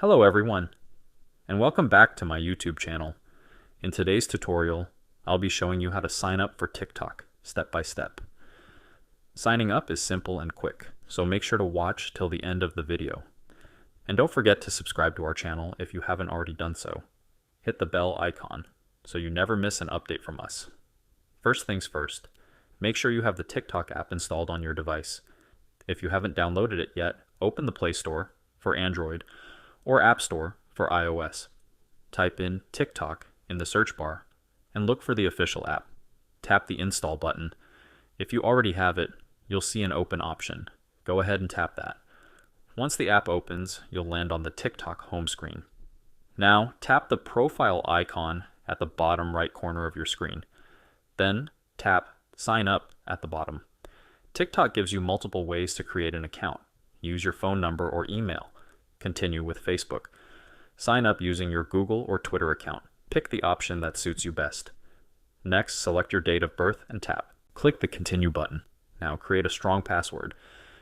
Hello everyone, and welcome back to my YouTube channel. In today's tutorial, I'll be showing you how to sign up for TikTok, step by step. Signing up is simple and quick, so make sure to watch till the end of the video. And don't forget to subscribe to our channel if you haven't already done so. Hit the bell icon, so you never miss an update from us. First things first, make sure you have the TikTok app installed on your device. If you haven't downloaded it yet, open the Play Store for Android or App Store for iOS. Type in TikTok in the search bar and look for the official app. Tap the install button. If you already have it, you'll see an open option. Go ahead and tap that. Once the app opens, you'll land on the TikTok home screen. Now, tap the profile icon at the bottom right corner of your screen. Then, tap Sign Up at the bottom. TikTok gives you multiple ways to create an account. Use your phone number or email. Continue with Facebook. Sign up using your Google or Twitter account. Pick the option that suits you best. Next, select your date of birth and tap. Click the Continue button. Now create a strong password.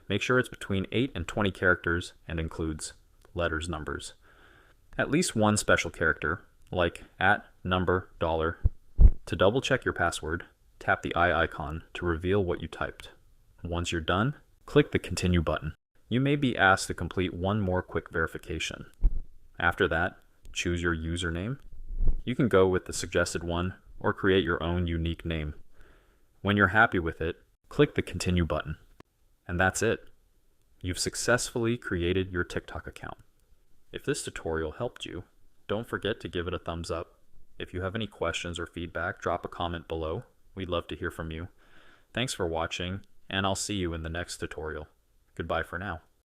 Make sure it's between 8 and 20 characters and includes letters, numbers. At least one special character, like @ number $. To double check your password, tap the eye icon to reveal what you typed. Once you're done, click the Continue button. You may be asked to complete one more quick verification. After that, choose your username. You can go with the suggested one or create your own unique name. When you're happy with it, click the Continue button. And that's it. You've successfully created your TikTok account. If this tutorial helped you, don't forget to give it a thumbs up. If you have any questions or feedback, drop a comment below. We'd love to hear from you. Thanks for watching, and I'll see you in the next tutorial. Goodbye for now.